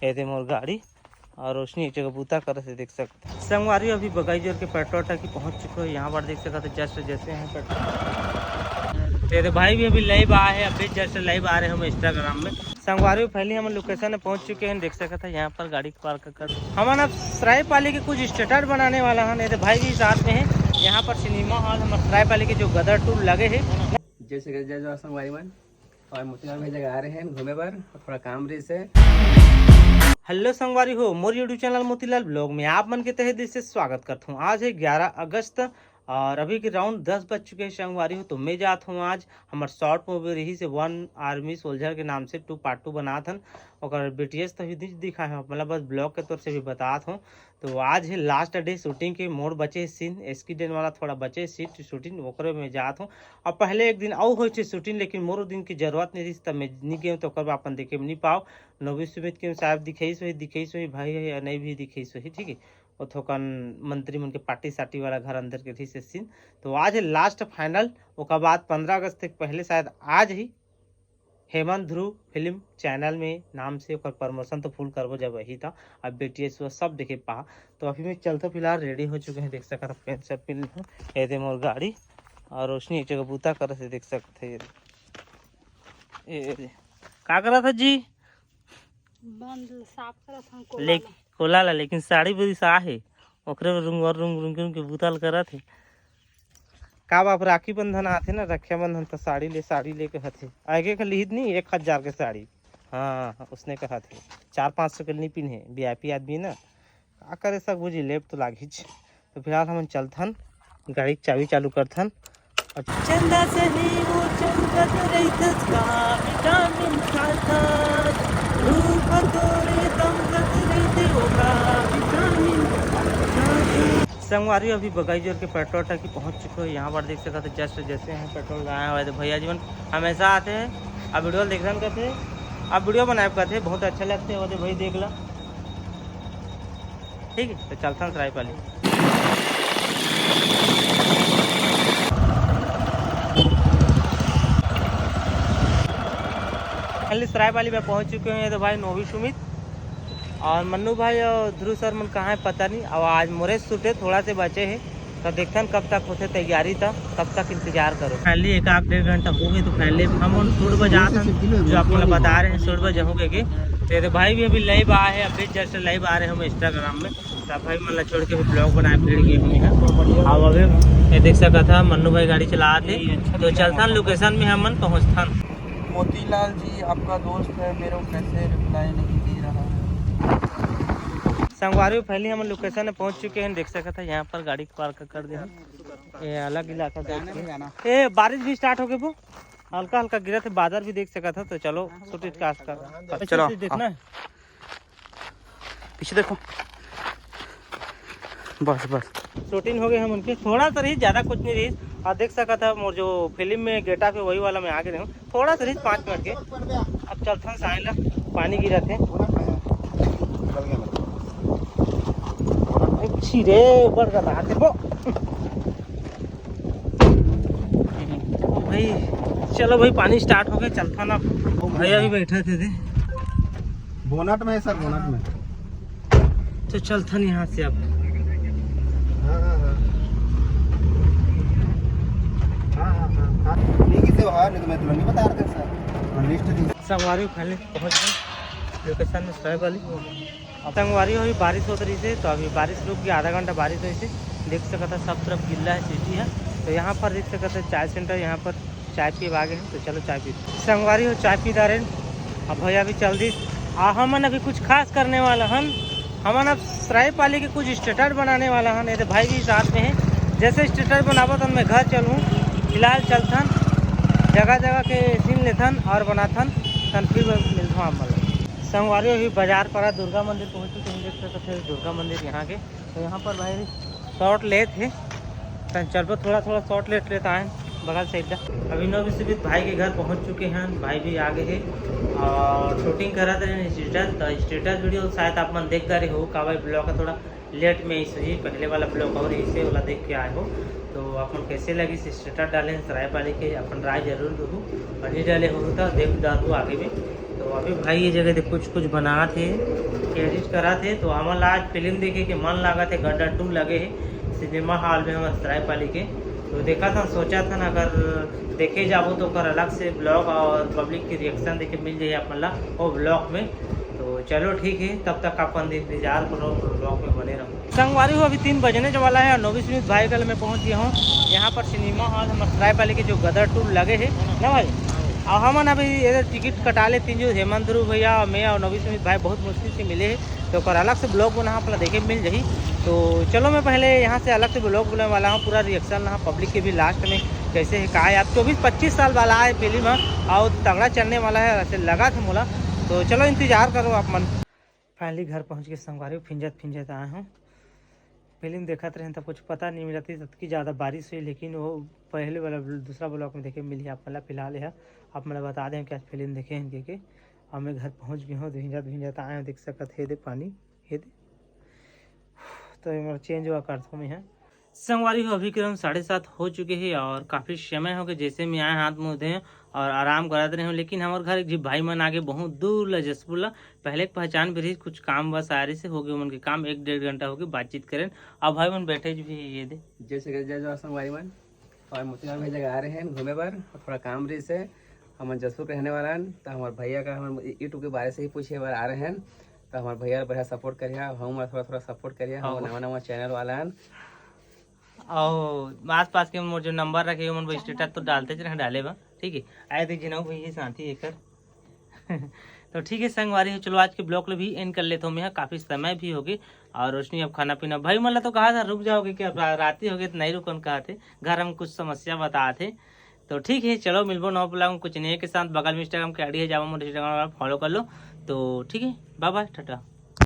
ये थे मोर गाड़ी और रोशनी एक जगह बूता कर से देख सकते संगवारी अभी बगाई जोर के पेट्रोल टंकी पहुंच चुके हो। यहाँ पर देख सकते जस्ट जैसे हैं पेट्रोल तेरे भाई भी अभी लाइव आए हैं, अभी जस्ट लाइव आ रहे हैं हम इंस्टाग्राम में। संगवारी पहले हम लोकेशन में पहुंच चुके हैं, देख सकते हैं यहाँ पर गाड़ी पार्क कर हम सरायपाली के कुछ स्टेटस बनाने वाला है। मेरे भाई भी साथ में है। यहाँ पर सिनेमा हॉल हमारे सरायपाली के जो गदर टूर लगे है जैसे जय संगवारी मन और मोतीलाल भाई जगह आ रहे हैं घूमे पर थोड़ा काम रही से। हेलो संगवारी हो, मोर यूट्यूब चैनल मोतीलाल ब्लॉग में आप मन के तहे दिल से स्वागत करता हूँ। आज है 11 अगस्त और अभी के राउंड 10 बज चुके हैं संगवारी हो। तो मैं जाता हूँ आज हमारे शॉर्ट मूवी रही से 1 आर्मी सोल्जर के नाम से 2 पार्ट 2 बना था और BTS तो दिखा है, मतलब बस ब्लॉग के तौर से भी बताता हूँ। तो आज है लास्ट डे शूटिंग के, मोड़ बचे सीन एक्सीडेंट वाला थोड़ा बचे सीट शूटिंग ओकरे में जाता हूँ। और पहले एक दिन और हो शूटिंग, लेकिन मोर दिन की जरूरत नहीं रही तब मैं नहीं गए तो कर अपन देखे नहीं पाओ। नवी सुमित के साहब दिखेस वही भाई है या नहीं भी दिखेस वही, ठीक है। और थोकन मंत्री मन के पार्टी साटी वाला घर अंदर के थी से सीन। तो आज है लास्ट फाइनल, उसके बाद 15 अगस्त तक पहले शायद आज ही हेमंत ध्रुव फिल्म चैनल में नाम से प्रमोशन तो फुल करबो जब वही था। अब BTS वो सब देखे पा। तो अभी मैं चलते फिलहाल रेडी हो चुके हैं, देख सकते पेंट शर्ट पहन ये थे मोर गाड़ी और रोशनी एक जगह बूता कर से देख सकते ये का करा था जी बंद साफ करा था लेकिन खोला ला, लेकिन साड़ी बड़ी सा है ओकरे में रुंग के बूतल करा थे का बाप। राखी बंधन आते ना, रक्षाबंधन तो साड़ी ले के हथे आगे का लिहित नहीं 1000 के साड़ी। हाँ उसने कहा थे 400-500 के नहीं पिन्हे, VIP आदमी ना का करे सब बुझी लेप तो लागिच। तो फिलहाल हम चलथन, गाड़ी की चाबी चालू करथन। चंदा से ही वो चमकत रहितस का विटामिन खाता रूप तोरे दमकत रहिते होगा विटामिन। संगवारी अभी बगाई जोर के पेट्रोल टंकी पहुंच चुके हो। यहाँ पर देख सकते जस्ट जैसे हैं पेट्रोल आया हुआ है। तो भैया जीवन हमेशा आते हैं, अब वीडियो देख रहे करते हैं, अब वीडियो बनाए करते हैं, बहुत अच्छे लगते हैं। भाई देख ला, ठीक है। तो चलता हूँ सरायपाली। सरायपाली में पहुंच चुके हैं। तो भाई नोवी सुमित और मन्नू भाई और ध्रुव सर मन कहाँ है पता नहीं। अब आज मोरे शूटे थोड़ा से बचे हैं, तो देखते हैं कब तक होते तैयारी था, तब तक इंतजार करो। फाइनली 1-1.5 घंटा हो गए। तो फाइनली हम शूट बजा जो आपको बता रहे हैं शूट बजे हो गए। तेरे भाई भी अभी लाइव आए हैं, अभी जस्ट लाइव आ रहे हैं हम इंस्टाग्राम में। सब भाई मतलब छोड़ के भी ब्लॉग बनाए भीड़ गए हुए हैं। अब अभी ये देख सका था मन्नू भाई गाड़ी चला थे। तो चलता लोकेशन में हम पहुँचता। मोतीलाल जी आपका दोस्त है, मेरे को कैसे रिप्लाई नहीं दे रहा है। संगवारी पहले हम लोकेशन में पहुंच चुके हैं, देख सकते था यहाँ पर गाड़ी पार्क कर दिया। ये अलग इलाका ये बारिश भी स्टार्ट हो गई, वो हल्का हल्का गिरा था, बादल भी देख सका था। तो चलो शूटिंग का चलो देखना है, पीछे देखो। बस शूटिंग हो गई हम उनके, थोड़ा सा रही ज़्यादा कुछ नहीं रही। और देख सका था मोर जो फिल्म में गेटा पे वही वाला मैं आगे रहा हूँ, थोड़ा सा रही 5 मिनट के। अब चलता साइला पानी गिरा थे रे बढ़ रहा थे वो भाई। चलो भाई पानी स्टार्ट हो गया, चलता ना। वो भैया भी बैठे थे बोनट में है सर, बोनट में। तो चलता नहीं यहाँ से। अब संगवारी फाइनली पहुँच गए लोकेशन में सरायपाली। संगवारी अभी बारिश हो रही है, तो अभी बारिश रुक गई, आधा घंटा बारिश हुई थी। देख सकता सब तरफ गिल्ला है, सिटी है। तो यहाँ पर देख सकते चाय सेंटर, यहाँ पर चाय पी आगे हैं। तो चलो चाय पी संगवारी हो, चाय पी रहे। अब भैया भी चल दी। हमन अभी कुछ खास करने वाला हन, हमन अब सरायपाली के कुछ स्टेटस बनाने वाला हन। ये भाई भी साथ में है। जैसे स्टेटस बनाबो तो मैं घर चलूँ, फिलहाल चलथन जगह जगह के सीन लेथन और बनाथन, तन फिर मिलता हूँ। मतलब संगवारी अभी बाजार पर दुर्गा मंदिर पहुँच चुके हैं, देख सकते थे दुर्गा मंदिर यहाँ के। तो यहाँ पर भाई शॉर्ट ले थे, चलो थोड़ा शॉर्ट लेता है बगल साइड। अभी नवी सुमित भाई के घर पहुँच चुके हैं, भाई भी आगे है और शूटिंग करा थे स्टेटस। तो स्टेटस वीडियो शायद आप मन देख रहे हो का भाई ब्लॉग का थोड़ा लेट में ही पहले वाला ब्लॉग और इसे वाला देख के आए हो। तो अपन कैसे लगी स्टेटस डाले सरायपाली के, अपन राय जरूर दो और नहीं डाले हो तो देख डालू आगे में। तो अभी भाई ये जगह कुछ कुछ बना थे, एडिट करा थे, तो हमारा आज फिल्म देखे के मन लगा थे। गड्ढा 2 लगे है सिनेमा हॉल में हमारे सरायपाली के, तो देखा था, सोचा था ना अगर देखे जाओ तो कर अलग से ब्लॉग और पब्लिक की रिएक्शन देखे मिल जाए अपन ला वो ब्लॉग में। तो चलो ठीक है, तब तक अपन इंतजार करो, ब्लॉग में बने रहो। संगवारी हो अभी 3 बजने वाला है और 9 मिनट भाई कल मैं पहुंच गया हूँ यहाँ पर सिनेमा हॉल हमारे सरायपाली के जो गदर 2 लगे है ना भाई। और हमन अभी इधर टिकट कटा लेते जो हेमंत ध्रुव भैया और मैं और नवी सुमित भाई बहुत मुश्किल से मिले हैं, तो कर अलग से ब्लॉग बना अपना देखे मिल जाही। तो चलो मैं पहले यहाँ से अलग से ब्लॉग बनाने वाला हूँ, पूरा रिएक्शन रहा पब्लिक के भी लास्ट में कैसे है कहा है। आप 24-25 साल वाला है फिल्म है और तगड़ा चलने वाला है, ऐसे लगा था मोला। तो चलो इंतजार करो आप मन। फाइनली घर पहुँच के संगवारी फिंजत आए हूँ। फिल्म देखते रहे तब कुछ पता नहीं मिला थी, तब की ज़्यादा बारिश हुई, लेकिन वो पहले वाला दूसरा ब्लॉग में देखे मिली। आप मतलब फिलहाल है आप मतलब बता दें कि आज फिल्म देखे हैं इनके के। और मैं घर पहुंच गया हूँ, भिंजत आए हैं, देख सकते है पानी है दे। तो ये चेंज हुआ करता हूँ मैं यहाँ संगवारी हो। अभी क्रम 7:30 हो चुके हैं और काफ़ी समय हो गए जैसे मैं आए हाथ मुँह धोए और आराम करते रहे हूँ। लेकिन हमारे घर जी भाई मन आगे बहुत दूर ला जसपुर पहले पहचान भी रही, कुछ काम बस आ रही से हो गए उनके काम, 1-1.5 घंटा हो गए बातचीत करें। और भाई मन बैठे भी ये दे जैसे जय संगवारी मन और मोतीलाल भाई जगह आ रहे हैं घूमे पर, थोड़ा काम रही से हम जसपुर के रहने वाला हैं। तो हमारे भैया का हम यूट्यूब के बारे से ही पूछे बार आ रहे हैं, तो हमारे भैया बढ़िया सपोर्ट करिए, हम थोड़ा सपोर्ट करिए, हम नवा चैनल वाला है। और आस पास के मोर जो नंबर रखे मन स्टेटस तो डालते रहे डाले बा, ठीक है। आए थे जिना भैया साथी एकर तो ठीक है संगवारी है। चलो आज के ब्लॉग भी एंड कर लेता हूँ मैं, काफ़ी समय भी हो गई और रोशनी अब खाना पीना भाई मतलब तो कहा था रुक जाओगे कि अब रात ही हो गई तो नहीं रुकन कहा थे, घर हम कुछ समस्या बताए थे। तो ठीक है चलो मिलबो नौ ब्लॉग कुछ नए के साथ। बगल में इंस्टाग्राम के आईडी है, जाओ इंस्टाग्राम फॉलो कर लो। तो ठीक है, बाय बाय, टाटा।